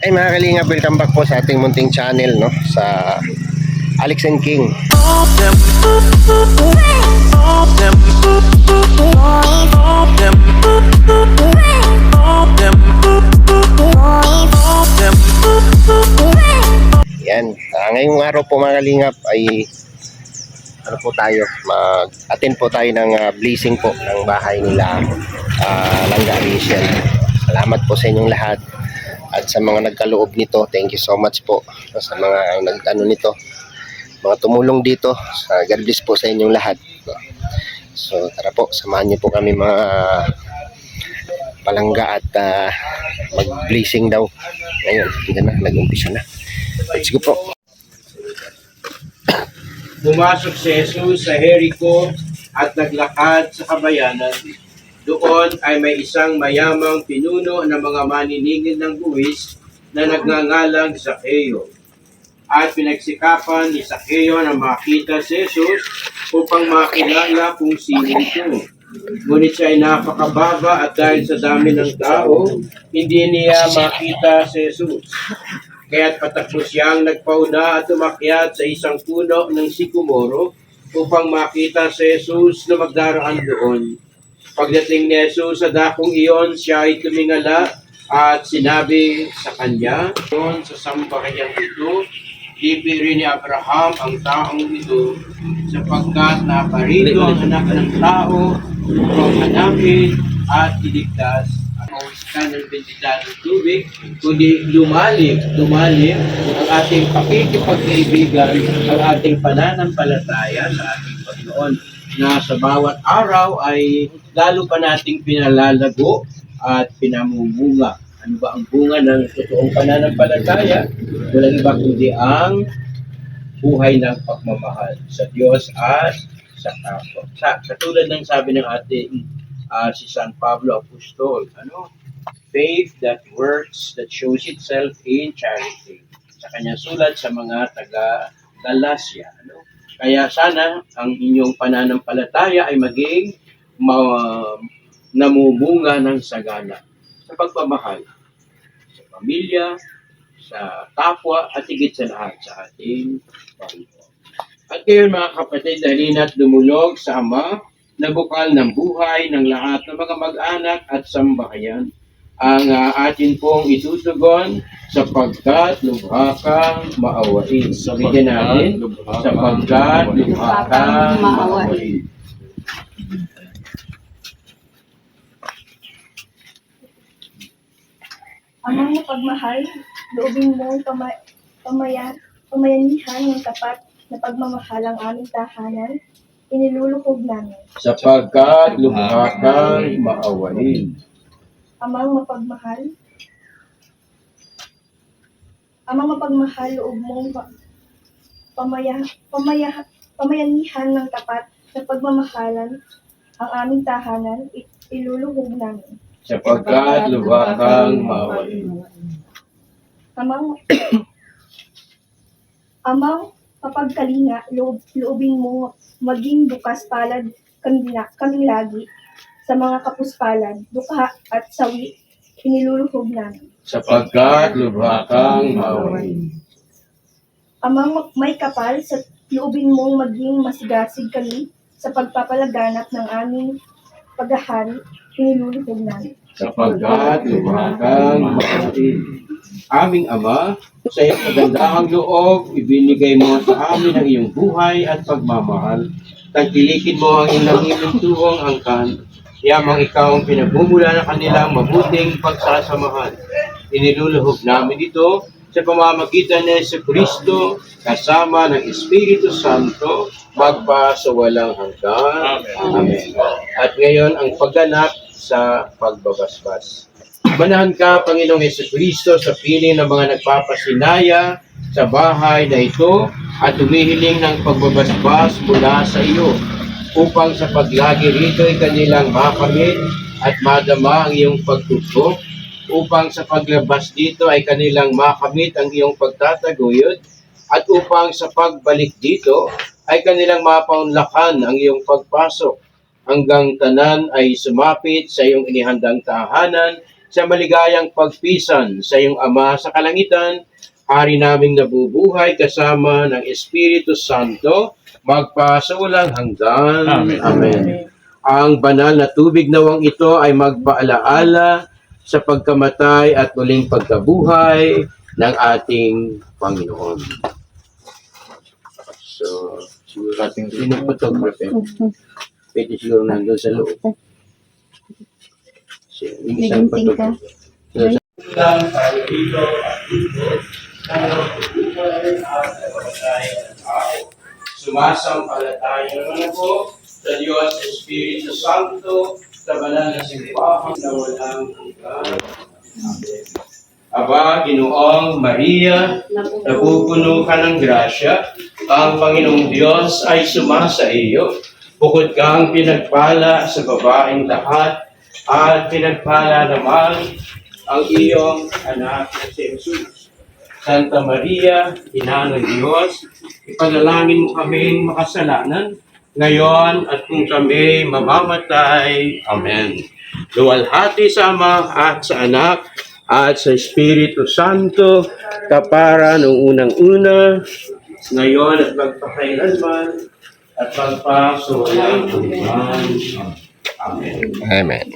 Ay mga kalingap, welcome back po sa ating munting channel, no? Sa Alex and King. Yan, ngayong araw po mga kalingap ay ano po tayo, mag-attend po tayo ng blessing po ng bahay nila Langga Arisian. Salamat po sa inyong lahat. At sa mga nagkaloob nito, thank you so much po sa mga nag-ano nito, mga tumulong dito. God bless po sa inyong lahat. So tara po, samahan niyo po kami mga palangga at mag-blessing daw. Ngayon, hindi na, nag-umpisa na. Let's go po. Pumasok si Jesus sa Jericho at naglakad sa kabayanan. Doon ay may isang mayamang pinuno ng mga maniningil ng buwis na nagngangalang Zaccheo. At pinagsikapan ni Zaccheo na makita si Jesus upang makilala kung sino ito. Ngunit siya ay napakababa at dahil sa dami ng tao, hindi niya makita si Jesus. Kaya't patakbo siyang nagpauna at umakyat sa isang puno ng sikomoro upang makita si Jesus na magdaraan doon. Pagdating ni Jesus sa dakong iyon, siya ay tumingala at sinabi sa kanya, doon sa sambahayan ito, ibiri ni Abraham ang taong ito, sapagkat naparito ang anak ng tao upang hanapin at iligtas. Mawis ka ng bendita ng tubig, kundi lumalim ang ating pakikipagkaibigan, ang ating pananampalataya sa ating Panginoon, na sa bawat araw ay lalo pa nating pinalalago at pinamumunga. Ano ba ang bunga ng totoong pananampalataya? Walang iba kundi ang buhay ng pagmamahal sa Diyos at sa kapwa. Katulad ng sabi ng ating si San Pablo Apostol, faith that works, that shows itself in charity. Sa kanyang sulat sa mga taga-Galacia. Kaya sana ang inyong pananampalataya ay maging namumunga ng sagana sa pagmamahal sa pamilya, sa kapwa, at higit sa lahat sa ating Panginoon. At ngayon mga kapatid, halina't dumulog sa Ama na bukal ng buhay ng lahat ng mga mag-anak at sambahayan. Ang atin pong itutugon sapagkat lubha kang maawain. Sabihin natin, sapagkat lubha kang maawain. Amang mapagmahal, loobin mong pamayanihan ng tapat na pagmamahal ang aming tahanan, iniluluhog namin. Sapagkat lubha kang maawain. Amang mapagmahal, loob mong pamayanihan ng tapat na pagmamahalan ang aming tahanan, iluluhog namin. Sapagkat lubha kang maawain. Amang mapagkalinga, loobin mo maging bukas palad kaming lagi sa mga kapuspalan, dukha at sawi, iniluluhog namin. Sapagkat lubha kang maawain. Amang may kapal, sa loobin mong maging masigasig kami sa pagpapalaganap ng aming paghahari, iniluluhog namin. Sapagkat lubha kang maawain. Aming Ama, sa iyong magandahang loob, ibinigay mo sa amin ang iyong buhay at pagmamahal. Tagtilikin mo ang ilang imintuhong angkan. Yamang ikaw ang pinagmumula ng kanilang mabuting pagsasamahan. Iniluluhog namin ito sa pamamagitan ni Jesucristo kasama ng Espiritu Santo magpa sa walang hanggan. Amen. At ngayon ang pagganap sa pagbabasbas. Manahan ka, Panginoong Jesucristo, sa piling ng mga nagpapasinaya sa bahay na ito at humihiling ng pagbabasbas mula sa iyo, upang sa paglagi rito ay kanilang makamit at madama ang iyong pagtutok, upang sa paglabas dito ay kanilang makamit ang iyong pagtataguyod, at upang sa pagbalik dito ay kanilang mapaunlakan ang iyong pagpasok, hanggang tanan ay sumapit sa iyong inihandang tahanan sa maligayang pagpisan sa iyong Ama sa kalangitan, Hari naming nabubuhay kasama ng Espiritu Santo, magpasawalang hanggan. Amen. Ang banal na tubig nawang ito ay magpaalaala sa pagkamatay at muling pagkabuhay ng ating Panginoon. So, siguro ating photographer. Pwede siguro nandun sa loob. So, yung isang photographer. So, lang tayo dito at dito. Sumasampalataya naman po sa Diyos Espiritu Santo, sa banal na simbahan na walang hanggan. Amen. Aba, Ginoong Maria, napupuno ka ng grasya, ang Panginoong Diyos ay sumasa iyo. Bukod kang pinagpala sa babaeng lahat, at pinagpala naman ang iyong anak na si Jesus. Santa Maria, Ina ng Diyos, ipanalangin mo kaming makasalanan, ngayon at kung kami mamamatay. Amen. Luwalhati sa Ama at sa Anak at sa Espiritu Santo, kapara noong unang-una, ngayon at magpakailanman, at magpasawalang hanggan. Amen. Amen.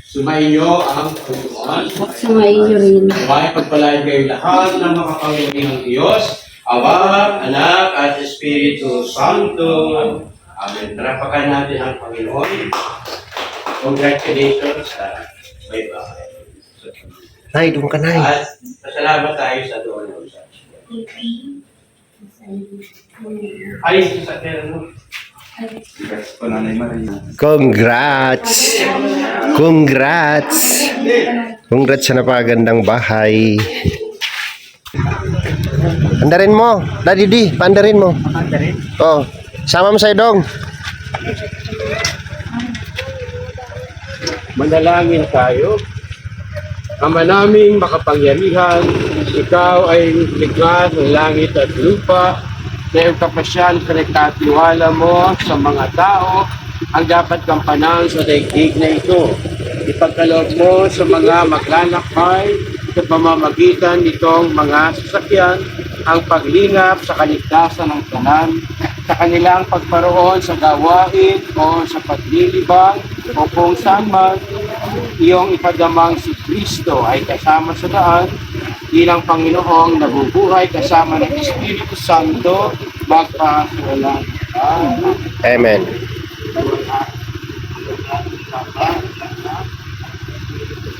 Sumainyo ang Panginoon. Sumainyo rin. May pagpalain kayo lahat ng makapangyarihang Diyos, Ama, Anak, at Espiritu Santo. Amen. Tarapakan natin ang Panginoon. Congratulations sa may bahay. Nay, doon ka, Nay. At pasalamat tayo sa doon. Ay, sa mo. Congrats! Congrats! Congrats sa napagandang bahay. Pandarin mo. Daddy D, pandarin mo. Oh, sama mo sa dong. Manalangin tayo. Ama naming makapangyarihan, ikaw ay likha ng langit at lupa, na iyong kapasyan pinagkatiwala mo sa mga tao ang dapat kampanan sa daigdig na ito. Ipagkaloob mo sa mga maglalakbay sa pamamagitan nitong mga sasakyan ang paglingap sa kaligtasan ng tanan, sa kanilang pagparoon sa gawain o sa paglilibang o kung saan man iyong ipadamang si Kristo ay kasama sa daan bilang Panginoong nabubuhay kasama ng Espiritu Santo magpasawalang. Amen.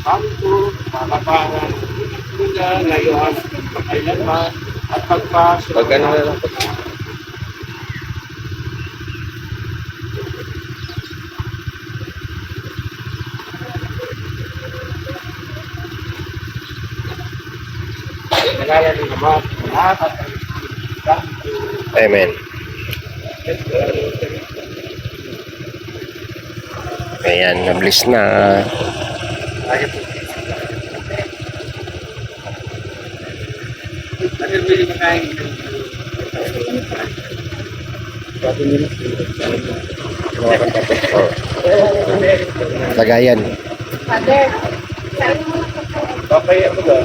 Santo, makaparang tula ngayon, kailanman at pagpasawalang. Nagaya ng Ama, lahat at Amen. Ayan, nablis na. Lagayan. Father, okay ako ba?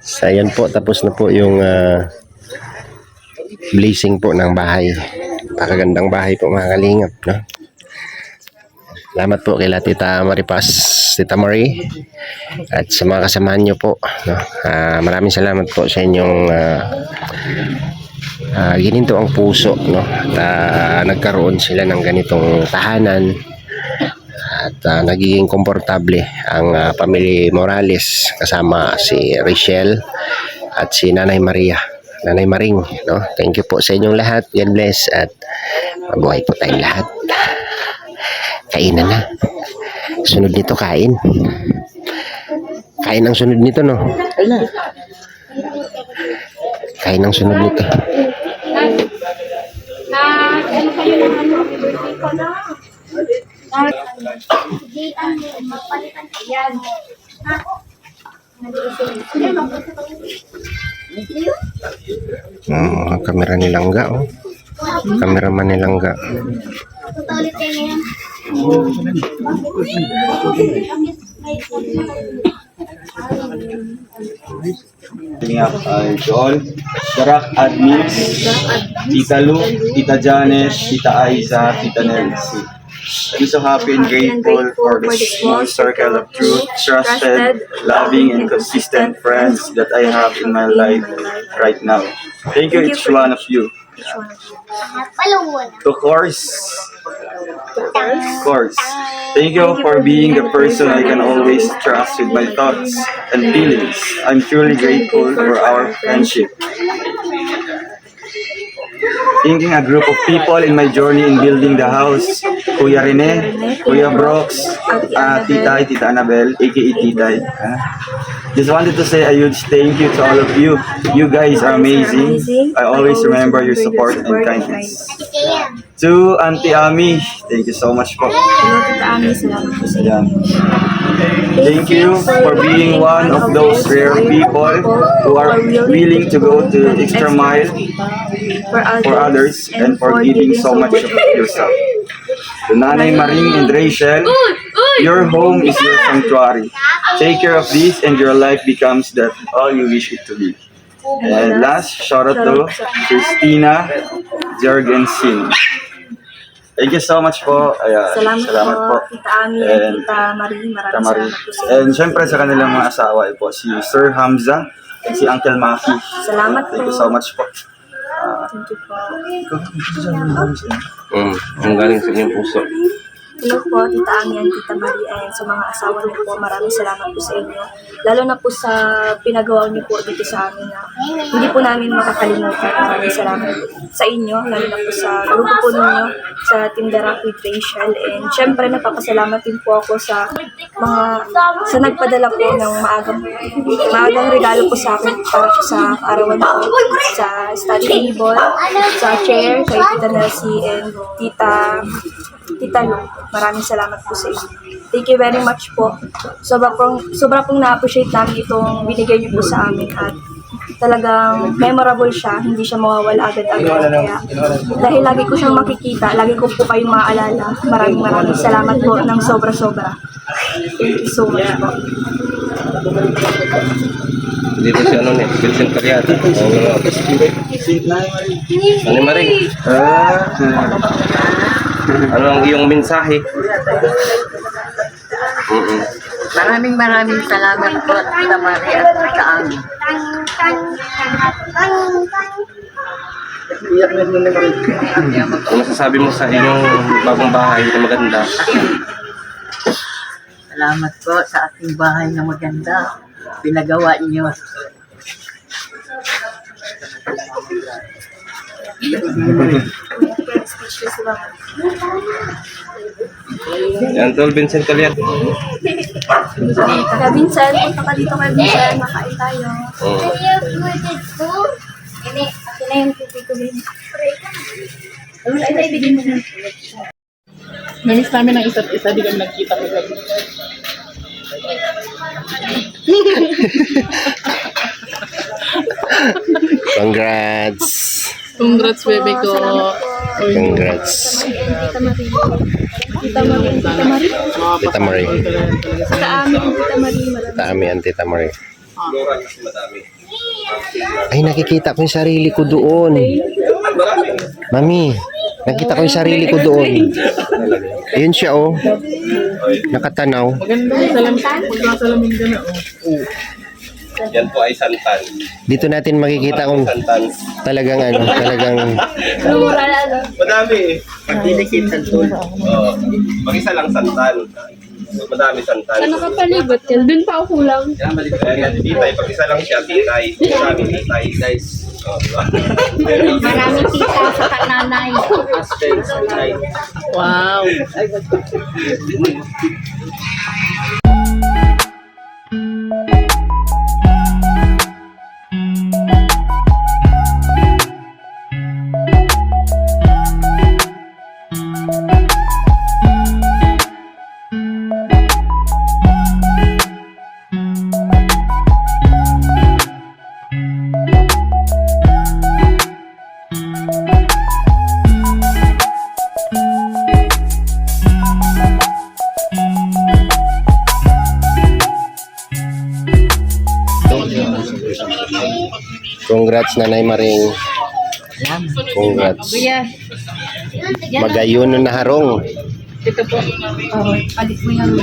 So, ayan po, tapos na po yung blazing po ng bahay. Pakagandang bahay po mga kalingap, no? Salamat po kay Tita Maripas, Tita Marie, at sa mga kasamahan nyo po, no? Maraming salamat po sa inyong gininto ang puso, no? At nagkaroon sila ng ganitong tahanan at nagiging komportable ang pamilya Morales kasama si Rachel at si Nanay Maria, Nanay Maring, no? Thank you po sa inyong lahat. God bless at mabuhay po tayong lahat. Kainan na. Sunod nito kain. Kain ang sunod nito, no? Kain ang sunod nito. ano kayo ng birthday ko na? Kamera ni Langga, oh. Kameraman ni Langga. Joel, Darak Admins, Tita Lu, Tita Janes, Tita Aiza, Tita Nancy. I'm so happy and grateful for the small circle of truth, trusted, loving, and consistent friends that I have in my life right now. Thank you, each one of you. Of course. Thank you for being the person I can always trust with my thoughts and feelings. I'm truly grateful for our friendship. Thanking a group of people in my journey in building the house. Kuya Rene, Kuya Brooks, Tita Annabel, aka Titay. Just wanted to say a huge thank you to all of you. You guys are amazing. I always remember your support and kindness. To Auntie Ami, thank you so much po. Ayan. Thank you for being one of those rare people who are willing to go the extra mile for others and for giving so much of yourself. To Nanay Maring and Rachel, your home is your sanctuary. Take care of this and your life becomes that all you wish it to be. And last, shout out to Christina Jorgensen. Thank you so much po. Ayan, Salamat po, Tita Ami And at Tita Marie. Maraming Tamari. salamat po sa inyo. And syempre sa kanilang mga asawa ay po si Sir Hamza at si Uncle Maki. Salamat Thank you po. so much po. Thank you po. Ang galing sa inyong puso. Hello po, Tita Ami and Tita Marie, and sa mga asawa niyo po, maraming salamat po sa inyo. Lalo na po sa pinagawa niyo po dito sa amin na hindi po namin makakalimutan. Maraming salamat sa inyo, lalo na po sa grupo po ninyo, sa Team Darak with Rachel. And syempre, napapasalamat din po ako sa sa nagpadala po ng maagang regalo po sa akin para po sa arawan po, sa study table, sa chair, kay Tita Nelsie and Tita Lu. Maraming salamat po sa inyo. Thank you very much po. Sobra pong na-appreciate namin itong binigay niyo po sa amin at talagang memorable siya. Hindi siya mawawala agad-agad. Kaya dahil lagi ko siyang makikita, lagi ko po kayong maaalala. Maraming salamat po ng sobra-sobra. Thank you so much po. Dito si Vincent Cariata. Ano Maring? Ano ang iyong mensahe? Maraming salamat po, Tita Maria at Tita Ami. Ano masasabi mo sa inyong bagong bahay na maganda? Salamat po sa ating bahay na maganda. Pinagawa niyo. Yan tol, Vincent Cariata. Kaya Vincent, punta ka dito kay Vincent. Makain tayo. Akin na yung tubig ko din. Ano na ibigay mo na? Namiss namin ang isa't isa, di kami nagkita kagabi. Congrats! Congrats, bebe ko. Congrats! Tita Marie. Tita Marie. Tita Marie. Tita Ami and Tita Marie. Tita Ami and Tita Marie. Ay, nakikita ko yung sarili ko doon. Mami, nakita ko yung sarili ko doon. Ayun siya, oh. Nakatanaw. Maganda yung magkasalamin ka na, oh. Yan po ay santan. Dito natin makikita kung talagang Madami eh. Pagdilikit santan. Oo. Mag-isa lang santan. Madami santan. Saan nakapalibot yan? Doon pa ako lang. Yan, maliit. Yan, titay. Pag-isa lang siya, titay. Madami titay, guys. Oh, diba? Maraming tita sa kananay. Husband, titay. Wow. Congrats, Nanay Maring. Congrats. Magayon na harong. Ito po. Palit mo yung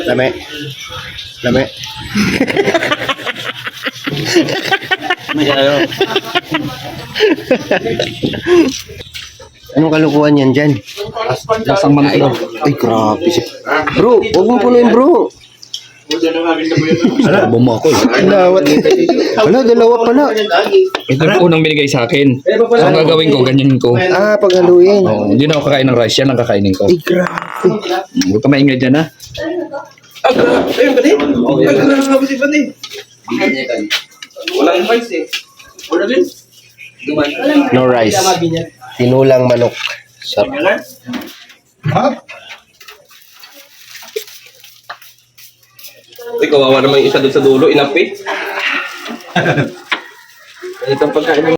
Lame. Lame. Anong kalukuhan yan dyan? Lasang manok. Ay, grabe siya. Bro, huwag mo punuin, bro. Bumakol. Lawat. Wala, dalawa pala. Ito yung unang binigay sa akin. So, ang gagawin ko, ganyan ko. Ah, paghaluin. Oh, hindi na ako kakain ng rice. Yan ang kakainin ko. Ay, grabe. Huwag ka maingay dyan, ha? Ayun ka din. Grabe si Pati. Walang advice eh. Wala din. No rice. Tinulang manok. Sarap. Uy, kawawa naman yung isa doon sa dulo, inapi. Itong pagkain